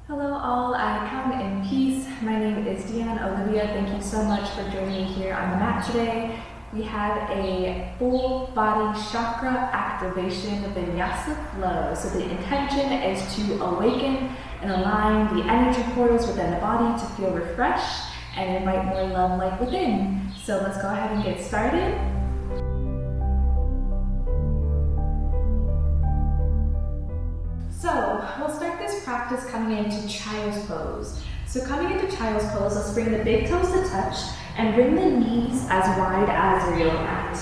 Hello all, I come in peace. My name is Dionne Olivia. Thank you so much for joining me here on the mat today. We have a full body chakra activation vinyasa flow. So the intention is to awaken and align the energy portals within the body to feel refreshed and invite more love light within. So let's go ahead and get started. So we'll start this practice coming into child's pose. So coming into child's pose, let's bring the big toes to touch and bring the knees as wide as your yoga mat.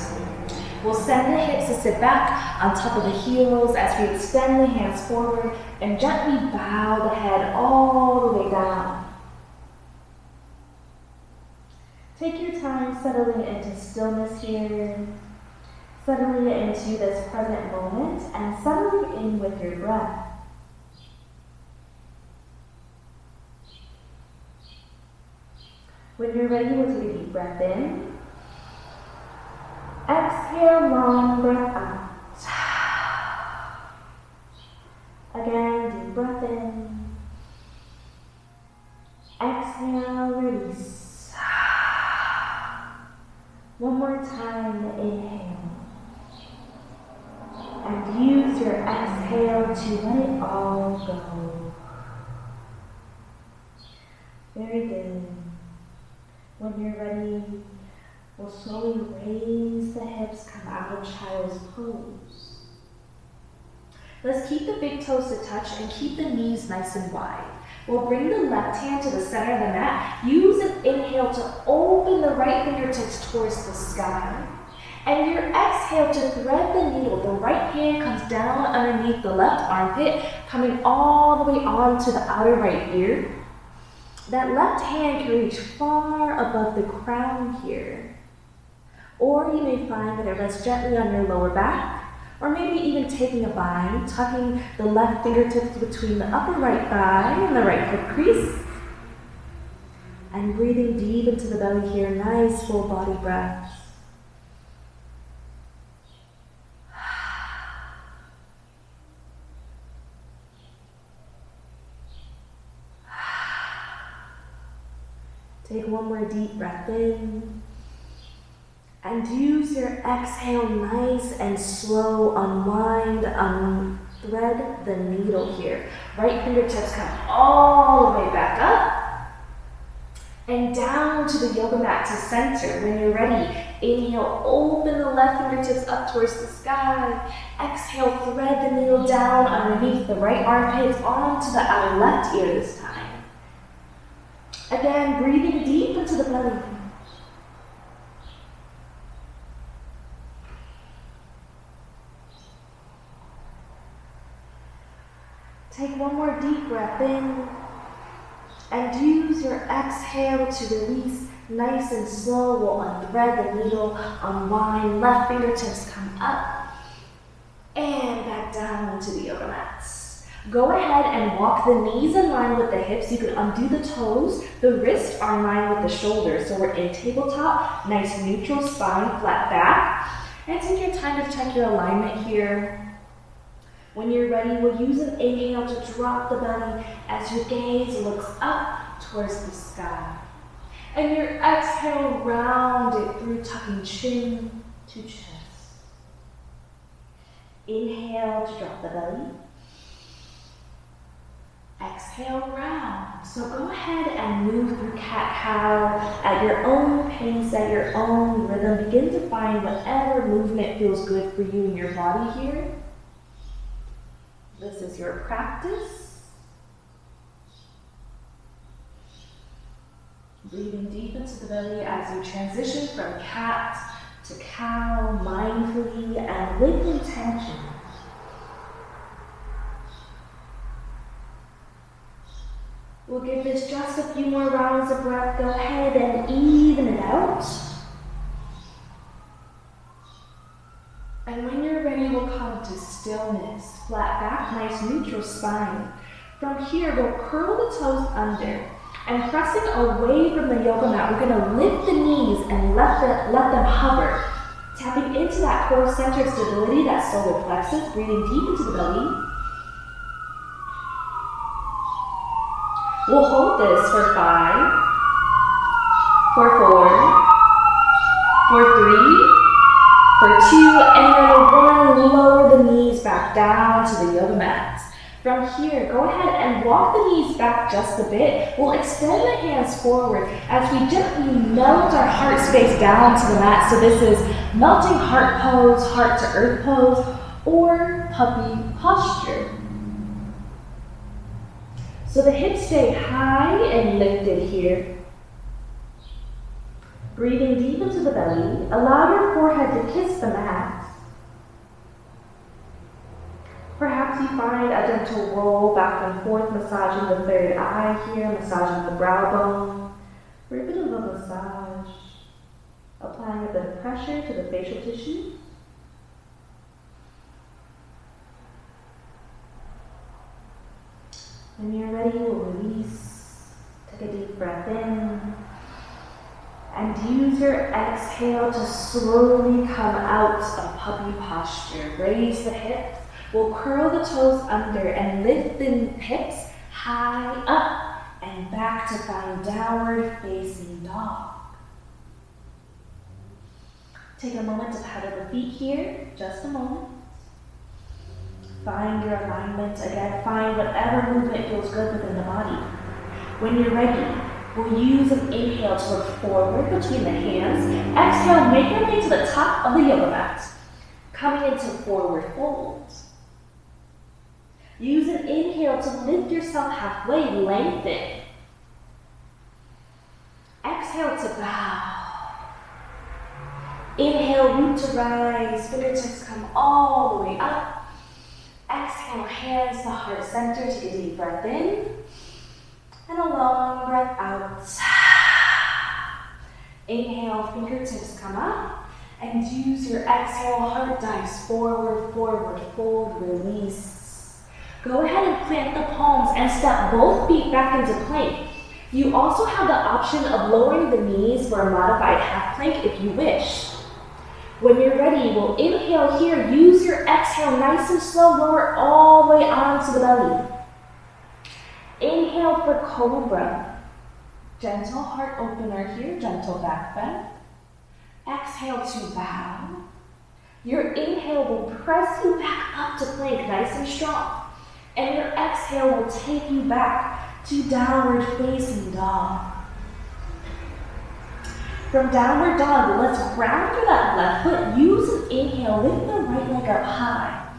We'll send the hips to sit back on top of the heels as we extend the hands forward and gently bow the head all the way down. Take your time settling into stillness here, settling into this present moment and settling in with your breath. When you're ready, we'll take a deep breath in. Exhale, long breath out. Again, deep breath in. Exhale, release. One more time, inhale. And use your exhale to let it all go. Very good. When you're ready, we'll slowly raise the hips, come out of child's pose. Let's keep the big toes to touch and keep the knees nice and wide. We'll bring the left hand to the center of the mat. Use an inhale to open the right fingertips towards the sky. And your exhale to thread the needle. The right hand comes down underneath the left armpit, coming all the way onto the outer right ear. That left hand can reach far above the crown here. Or you may find that it rests gently on your lower back, or maybe even taking a bind, tucking the left fingertips between the upper right thigh and the right hip crease. And breathing deep into the belly here, nice full body breaths. Take one more deep breath in. And use your exhale nice and slow. Unwind, unthread the needle here. Right fingertips come all the way back up. And down to the yoga mat to center. When you're ready, inhale, open the left fingertips up towards the sky. Exhale, thread the needle down underneath the right armpit onto the outer left ear this time. Again, breathing deep into the belly. Take one more deep breath in and use your exhale to release nice and slow. We'll unthread the needle, unwind, left fingertips come up and back down to the yoga mats. Go ahead and walk the knees in line with the hips. You can undo the toes. The wrists are in line with the shoulders. So we're in tabletop, nice neutral spine, flat back. And take your time to check your alignment here. When you're ready, we'll use an inhale to drop the belly as your gaze looks up towards the sky. And your exhale, round it through, tucking chin to chest. Inhale to drop the belly. Exhale, round. So go ahead and move through cat-cow at your own pace, at your own rhythm. Begin to find whatever movement feels good for you in your body here. This is your practice. Breathing deep into the belly as you transition from cat to cow, mindfully and with intention. We'll give this just a few more rounds of breath. Go ahead and even it out. And when you're ready, we'll come to stillness. Flat back, nice neutral spine. From here, we'll curl the toes under. And pressing away from the yoga mat, we're going to lift the knees and let them hover. Tapping into that core center stability, that solar plexus, breathing deep into the belly. We'll hold this for 5, for 4, for 3, for 2, and then 1. Lower the knees back down to the yoga mat. From here, go ahead and walk the knees back just a bit. We'll extend the hands forward as we gently melt our heart space down to the mat. So this is melting heart pose, heart to earth pose, or puppy posture. So the hips stay high and lifted here. Breathing deep into the belly, allow your forehead to kiss the mat. Perhaps you find a gentle roll back and forth, massaging the third eye here, massaging the brow bone, for a bit of a massage, applying a bit of pressure to the facial tissue. When you're ready, we'll release. Take a deep breath in. And use your exhale to slowly come out of puppy posture. Raise the hips. We'll curl the toes under and lift the hips high up and back to find downward facing dog. Take a moment to pedal the feet here, just a moment. Find your alignment. Again, find whatever movement feels good within the body. When you're ready, we'll use an inhale to look forward between the hands. Exhale, make your way to the top of the yoga mat. Coming into forward fold. Use an inhale to lift yourself halfway, lengthen. Exhale to bow. Inhale, root to rise, fingertips come all the way up. Exhale, hands to heart center, take a deep breath in. And a long breath out. Inhale, fingertips come up. And use your exhale, heart dives forward, forward, fold, release. Go ahead and plant the palms and step both feet back into plank. You also have the option of lowering the knees for a modified half plank if you wish. When you're ready, we'll inhale here. Use your exhale nice and slow, lower all the way onto the belly. Inhale for cobra. Gentle heart opener here, gentle back bend. Exhale to bow. Your inhale will press you back up to plank nice and strong. And your exhale will take you back to downward facing dog. From downward dog, let's ground through that left foot. Use an inhale, lift the right leg up high.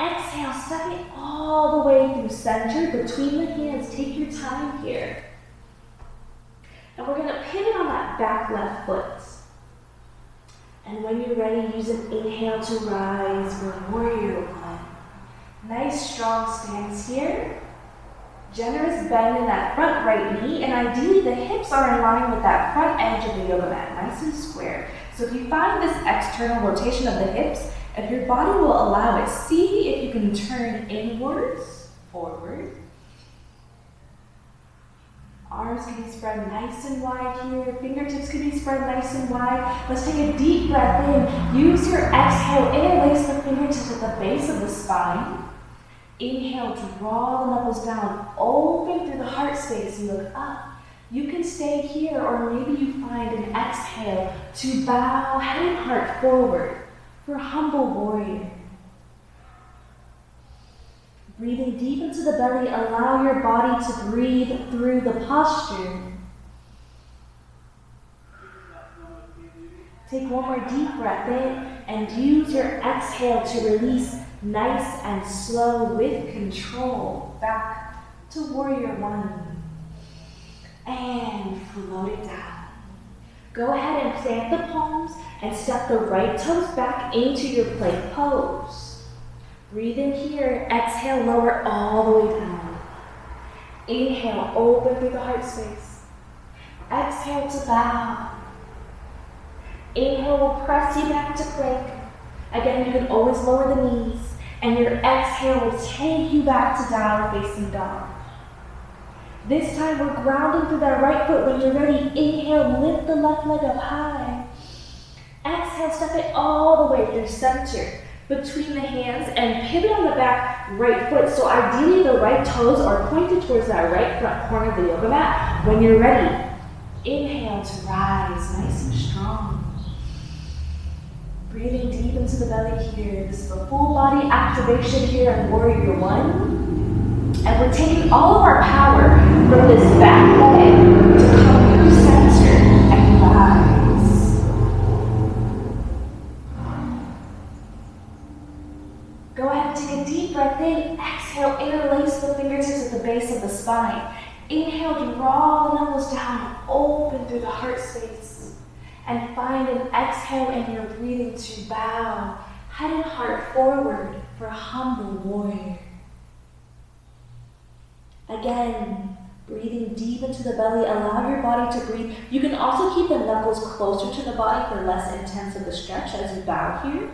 Exhale, step it all the way through center, between the hands. Take your time here. And we're gonna pivot on that back left foot. And when you're ready, use an inhale to rise for warrior one. Nice strong stance here. Generous bend in that front right knee, and ideally the hips are in line with that front edge of the yoga mat, nice and square. So if you find this external rotation of the hips, if your body will allow it, see if you can turn inwards, forward. Arms can be spread nice and wide here. Fingertips can be spread nice and wide. Let's take a deep breath in. Use your exhale, interlace the fingertips at the base of the spine. Inhale, draw the knuckles down, open through the heart space and look up. You can stay here, or maybe you find an exhale to bow head and heart forward for humble warrior. Breathing deep into the belly, allow your body to breathe through the posture. Take one more deep breath in and use your exhale to release nice and slow with control back to warrior one. And float it down. Go ahead and plant the palms and step the right toes back into your plank pose. Breathe in here, exhale, lower all the way down. Inhale, open through the heart space. Exhale to bow. Inhale will press you back to plank. Again, you can always lower the knees, and your exhale will take you back to downward facing dog. This time we're grounding through that right foot. When you're ready, inhale, lift the left leg up high. Exhale, step it all the way through center. between the hands and pivot on the back right foot. So ideally the right toes are pointed towards that right front corner of the yoga mat. When you're ready, inhale to rise, nice and strong. Breathing deep into the belly here. This is a full body activation here in Warrior One. And we're taking all of our power from this back leg to come through center and rise. Go ahead and take a deep breath in. Exhale, interlace the fingertips at the base of the spine. Inhale, draw the knuckles down, open through the heart space. And find an exhale in your breathing to bow, head and heart forward for humble warrior. Again, breathing deep into the belly, allow your body to breathe. You can also keep the knuckles closer to the body for less intense of a stretch as you bow here.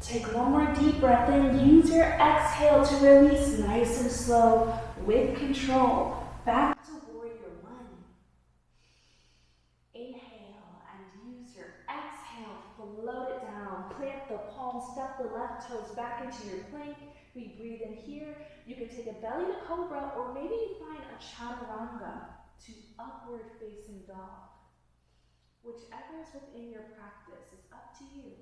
Take one more deep breath in. Use your exhale to release nice and slow with control. Back to Warrior One. Inhale and use your exhale, float it down. Plant the palms, step the left toes back into your plank. We breathe in here. You can take a belly to cobra, or maybe you find a chaturanga to upward facing dog. Whichever is within your practice is up to you.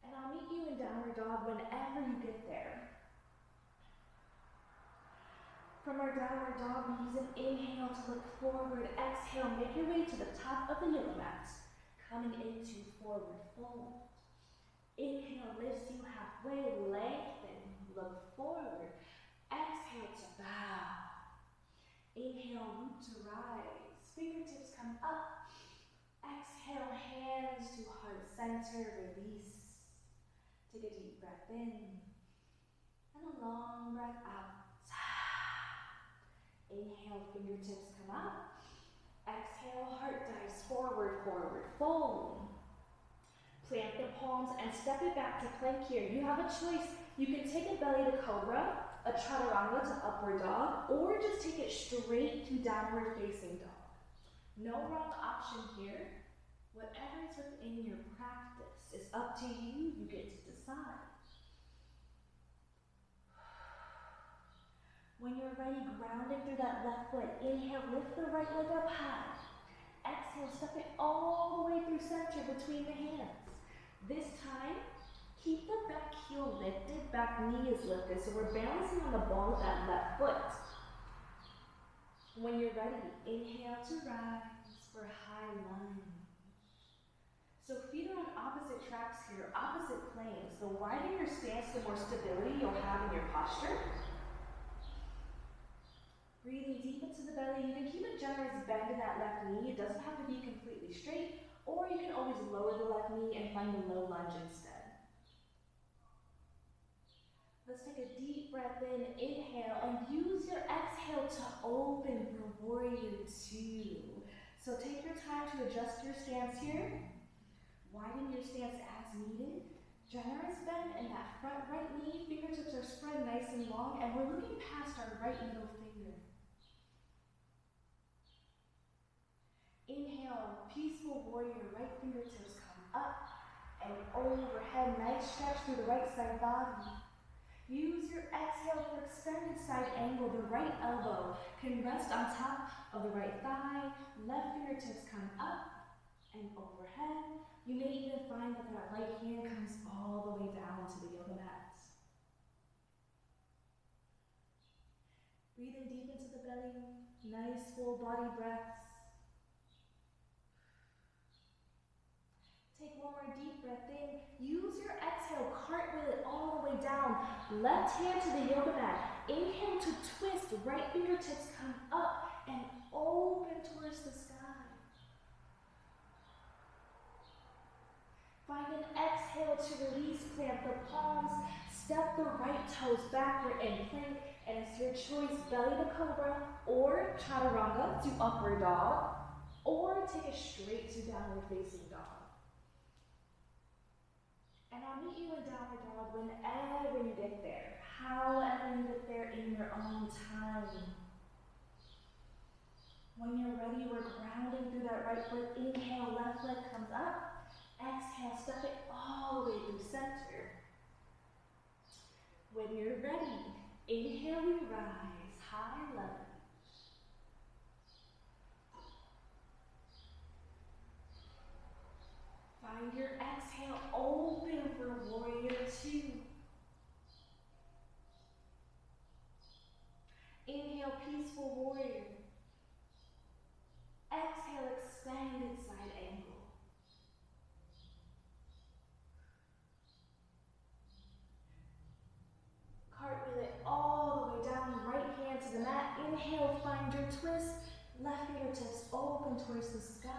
And I'll meet you in downward dog whenever you get there. From our downward dog, we use an inhale to look forward. Exhale, make your way to the top of the yoga mat, coming into forward fold. Inhale lifts you halfway, lengthen, look forward. Exhale to bow. Inhale, root to rise. Fingertips come up. Exhale, hands to heart center, release. Take a deep breath in and a long breath out. Inhale, fingertips come up. Exhale, heart dives forward, forward fold. Plant the palms and step it back to plank here. You have a choice. You can take a belly to cobra, a chaturanga to upward dog, or just take it straight to downward facing dog. No wrong option here. Whatever is within your practice is up to you. You get to decide. When you're ready, grounding through that left foot. Inhale, lift the right leg up high. Exhale, step it all the way through center between the hands. This time, keep the back heel lifted, back knee is lifted, so we're balancing on the ball of that left foot. When you're ready, inhale to rise for high lunge. So feet are on opposite tracks here, opposite planes. The wider your stance, the more stability you'll have in your posture. Breathing deep into the belly. You can keep a generous bend in that left knee. It doesn't have to be completely straight, or you can always lower the left knee and find a low lunge instead. Let's take a deep breath in, inhale, and use your exhale to open for Warrior Two. So take your time to adjust your stance here. Widen your stance as needed. Generous bend in that front right knee. Fingertips are spread nice and long, and we're looking past our right middle finger. Inhale, peaceful warrior, right fingertips come up and overhead. Nice stretch through the right side body. Use your exhale for extended side angle. The right elbow can rest on top of the right thigh. Left fingertips come up and overhead. You may even find that that right hand comes all the way down to the yoga mat. Breathing deep into the belly. Nice full body breaths. Take one more deep breath in. Use your exhale, cartwheel it all the way down. Left hand to the yoga mat. Inhale to twist. Right fingertips come up and open towards the sky. Find an exhale to release. Plant the palms. Step the right toes backward and plank. And it's your choice, belly to cobra or chaturanga to upward dog, or take it straight to downward facing dog. And I'll meet you in downward dog whenever you get there, however you get there in your own time. When you're ready, we're grounding through that right foot. Inhale, left leg comes up. Exhale, step it all the way through center. When you're ready, inhale, we rise, high lunge. Find your exhale, open for warrior two. Inhale, peaceful warrior. Exhale, extended side angle. Cartwheel it all the way down, right hand to the mat. Inhale, find your twist. Left fingertips open towards the sky.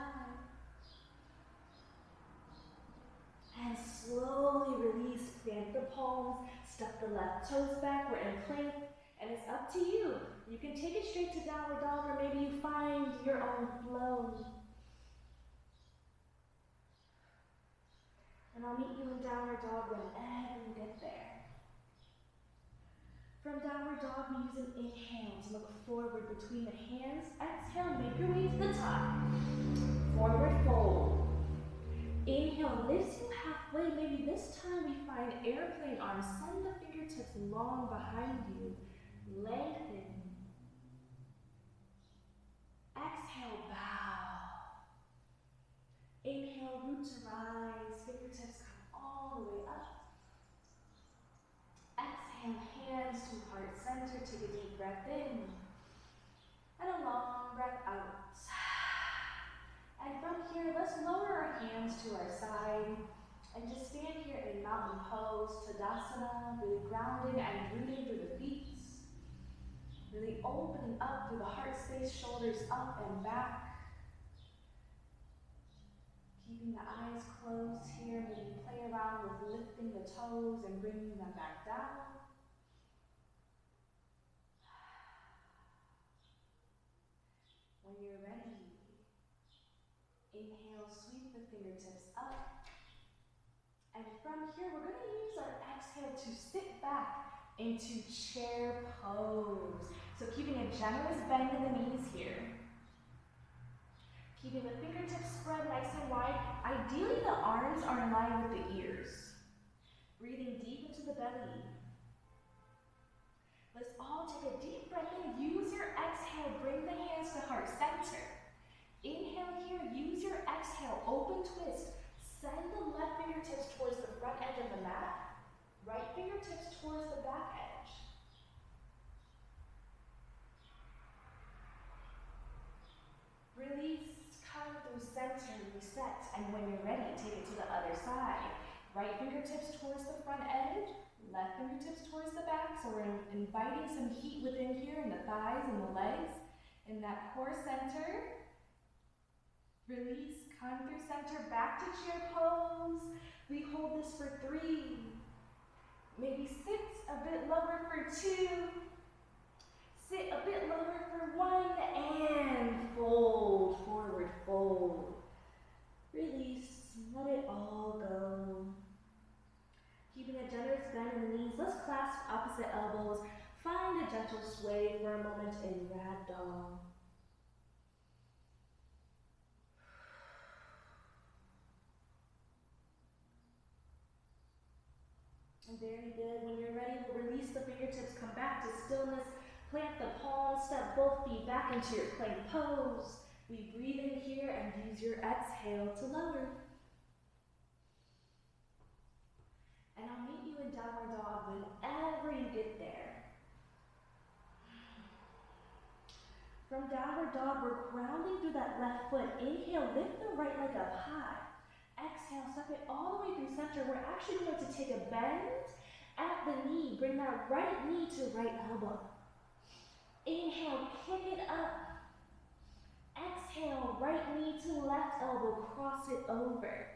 And slowly release, plant the palms, step the left toes back, we're in plank, and it's up to you. You can take it straight to downward dog, or maybe you find your own flow. And I'll meet you in downward dog whenever you get there. From downward dog, we use an inhale to look forward between the hands. Exhale, make your way to the top. Forward fold. Inhale, lifts you halfway. Maybe this time we find airplane arms. Send the fingertips long behind you. Lengthen. Exhale, bow. Inhale, root to rise. Fingertips come all the way up. Exhale, hands to heart center. Take a deep breath in. And a long breath out. And from here, let's lower our hands to our side and just stand here in mountain pose, Tadasana, really grounding and rooting through the feet. Really opening up through the heart space, shoulders up and back. Keeping the eyes closed here, maybe play around with lifting the toes and bringing them back down. When you're ready, inhale, sweep the fingertips up. And from here, we're going to use our exhale to sit back into chair pose. So keeping a generous bend in the knees here. Keeping the fingertips spread nice and wide. Ideally, the arms are in line with the ears. Breathing deep into the belly. Let's all take a deep breath in. Use your exhale. Bring the hands to heart center. Inhale here. Use your exhale. Open twist. Send the left fingertips towards the front edge of the mat. Right fingertips towards the back edge. Release, come through center, reset, and when you're ready, take it to the other side. Right fingertips towards the front edge, left fingertips towards the back, so we're inviting some heat within here in the thighs and the legs, in that core center. Release, come through center, back to chair pose. We hold this for 3. Maybe sit a bit lower for 2. Sit a bit lower for 1, and fold, forward fold. Release, let it all go. Keeping a generous bend in the knees, let's clasp opposite elbows. Find a gentle sway for a moment in ragdoll. Very good. When you're ready, we'll release the fingertips, come back to stillness, plant the palms, step both feet back into your plank pose. We breathe in here and use your exhale to lower. And I'll meet you in downward dog whenever you get there. From downward dog, we're grounding through that left foot. Inhale, lift the right leg up high. Exhale, step it all the way through center. We're actually going to take a bend at the knee. Bring that right knee to right elbow. Inhale, kick it up. Exhale, right knee to left elbow, cross it over.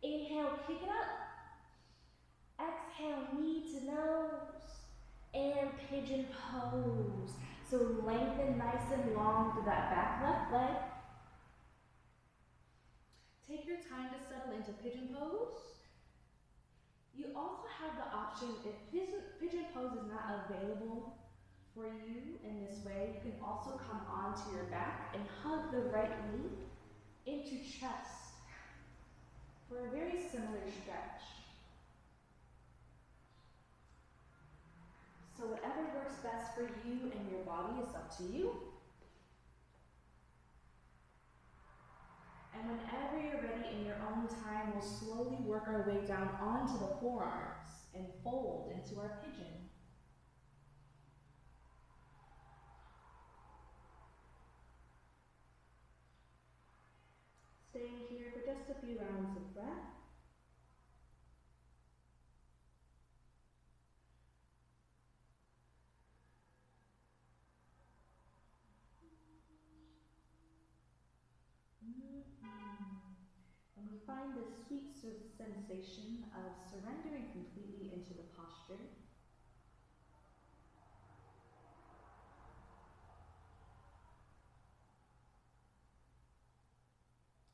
Inhale, kick it up. Exhale, knee to nose. And pigeon pose. So lengthen nice and long through that back left leg. Take your time to settle into pigeon pose. You also have the option, if pigeon pose is not available for you in this way, you can also come onto your back and hug the right knee into chest. for a very similar stretch. So whatever works best for you and your body is up to you. And whenever you're ready in your own time, we'll slowly work our way down onto the forearms and fold into our pigeon. Staying here for just a few rounds of breath. And we find this sweet sensation of surrendering completely into the posture.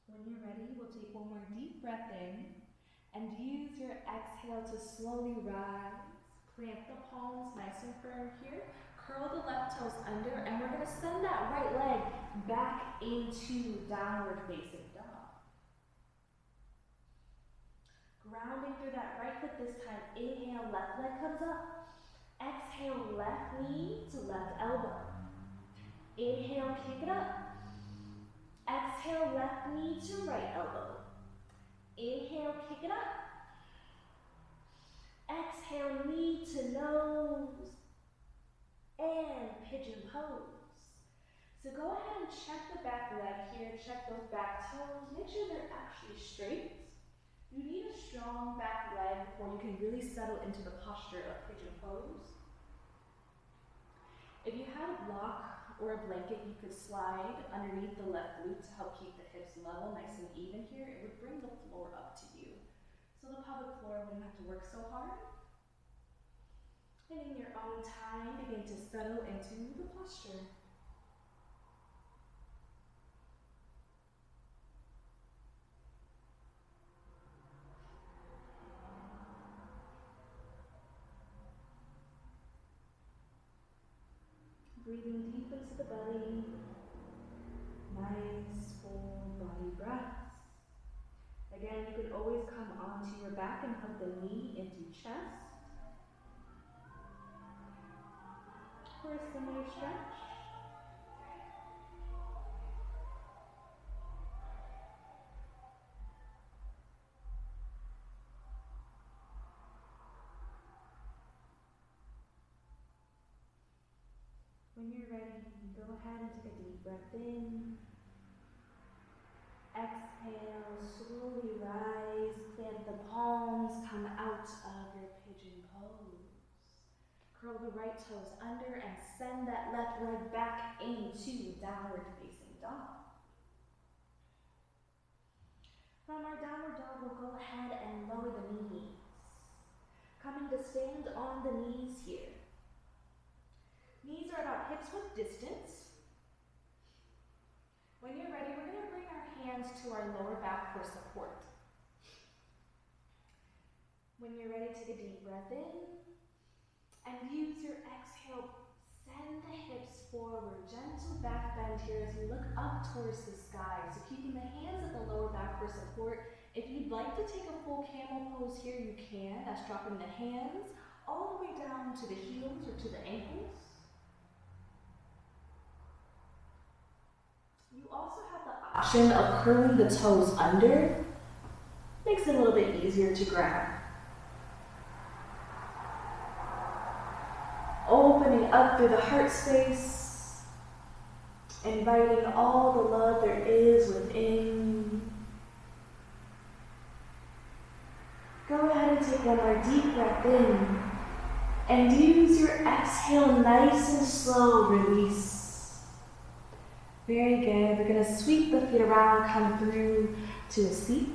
When you're ready, we'll take one more deep breath in and use your exhale to slowly rise. Plant the palms nice and firm here. Curl the left toes under, and we're going to send that right leg back into downward facing dog. Grounding through that right foot this time. Inhale, left leg comes up. Exhale, left knee to left elbow. Inhale, kick it up. Exhale, left knee to right elbow. Inhale, kick it up. Exhale, knee to nose. And pigeon pose. So go ahead and check the back leg here. Check those back toes. Make sure they're actually straight. You need a strong back leg before you can really settle into the posture of pigeon pose. If you had a block or a blanket, you could slide underneath the left glute to help keep the hips level, nice and even here. It would bring the floor up to you. So the pelvic floor wouldn't have to work so hard. And in your own time, begin to settle into the posture. Breathing deep into the belly. Nice full body breaths. Again, you can always come onto your back and hug the knee into chest. For a similar stretch. When you're ready, go ahead and take a deep breath in. Exhale, slowly rise, plant the palms, come out of your pigeon pose. Curl the right toes under and send that left leg back into downward facing dog. From our downward dog, we'll go ahead and lower the knees. Coming to stand on the knees here. Knees are about hips width distance. When you're ready, we're going to bring our hands to our lower back for support. When you're ready, take a deep breath in. And use your exhale, send the hips forward, gentle back bend here as you look up towards the sky. So keeping the hands at the lower back for support. If you'd like to take a full camel pose here, you can. That's dropping the hands all the way down to the heels or to the ankles. You also have the option of curling the toes under. Makes it a little bit easier to grab. Opening up through the heart space, inviting all the love there is within. Go ahead and take one more deep breath in, and use your exhale nice and slow, release. Very good. We're going to sweep the feet around, come through to a seat.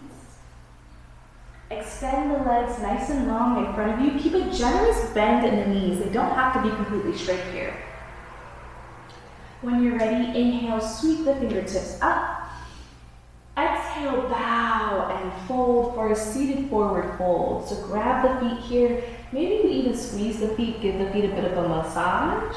Extend the legs nice and long in front of you. Keep a generous bend in the knees. They don't have to be completely straight here. When you're ready, inhale, sweep the fingertips up. Exhale, bow and fold for a seated forward fold. So grab the feet here. Maybe you even squeeze the feet, give the feet a bit of a massage.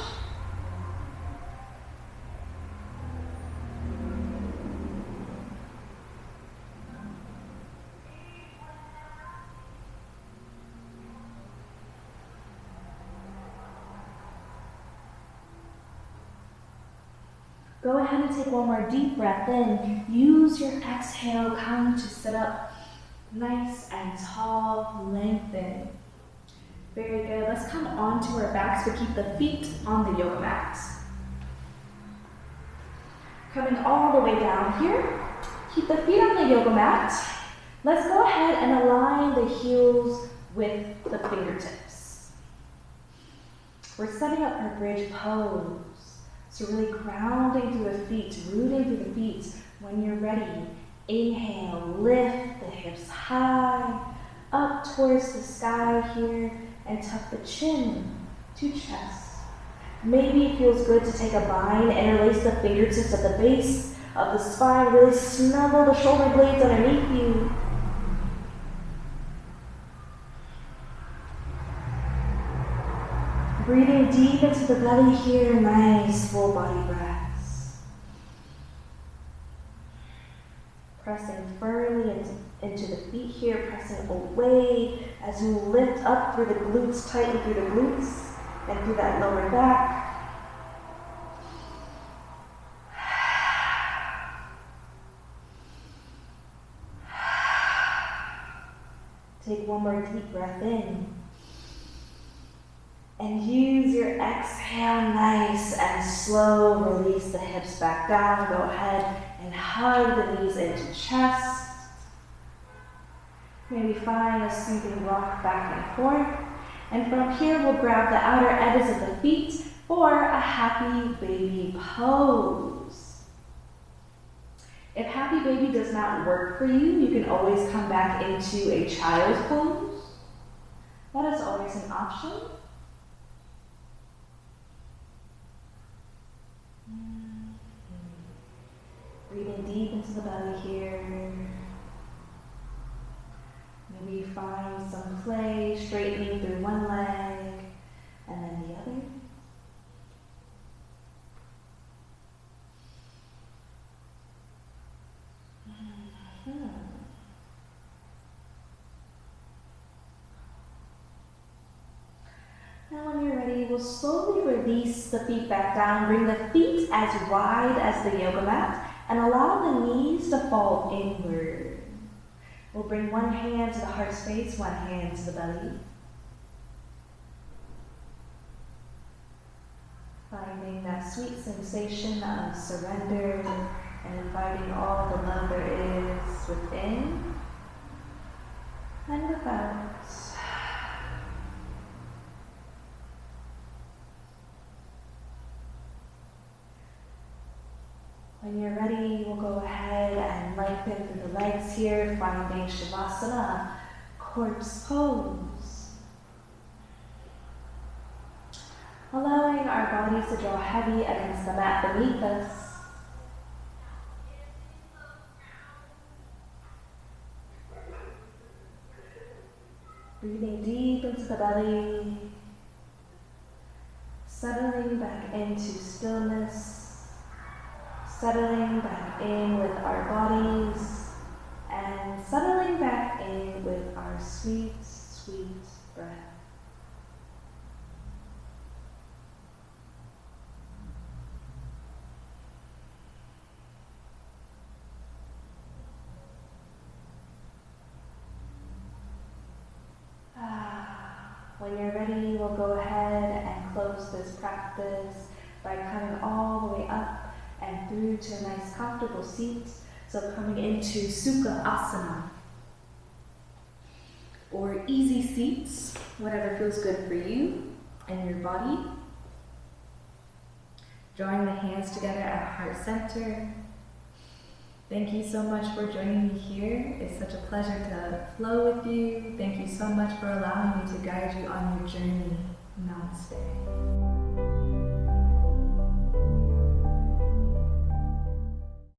Go ahead and take one more deep breath in. Use your exhale, come to sit up nice and tall, lengthen. Very good. Let's come onto our backs, but keep the feet on the yoga mat. Coming all the way down here. Keep the feet on the yoga mat. Let's go ahead and align the heels with the fingertips. We're setting up our bridge pose. So really grounding through the feet, rooting through the feet. When you're ready, inhale, lift the hips high, up towards the sky here, and tuck the chin to chest. Maybe it feels good to take a bind, interlace the fingertips at the base of the spine, really snuggle the shoulder blades underneath you. Breathing deep into the belly here, nice full body breaths. Pressing firmly into the feet here, pressing away as you lift up through the glutes, tighten through the glutes and through that lower back. Take one more deep breath in. And use your exhale, nice and slow. Release the hips back down. Go ahead and hug the knees into chest. Maybe find a soothing rock back and forth. And from here, we'll grab the outer edges of the feet for a happy baby pose. If happy baby does not work for you, you can always come back into a child's pose. That is always an option. Breathing deep into the belly here. Maybe find some play, straightening through one leg and then the other. Now when you're ready, we'll slowly release the feet back down. Bring the feet as wide as the yoga mat and allow the knees to fall inward. We'll bring one hand to the heart space, one hand to the belly. Finding that sweet sensation of surrender and inviting all the love there is within and without. When you're ready, we'll go ahead and lengthen through the legs here, finding Shavasana, corpse pose. Allowing our bodies to draw heavy against the mat beneath us. Breathing deep into the belly, settling back into stillness. Settling back in with our bodies and settling back in with our sweet, sweet breath. When you're ready, we'll go ahead and close this practice by coming all the way up and through to a nice comfortable seat. So coming into Sukha Asana, or easy seats, whatever feels good for you and your body. Drawing the hands together at heart center. Thank you so much for joining me here. It's such a pleasure to flow with you. Thank you so much for allowing me to guide you on your journey. Namaste.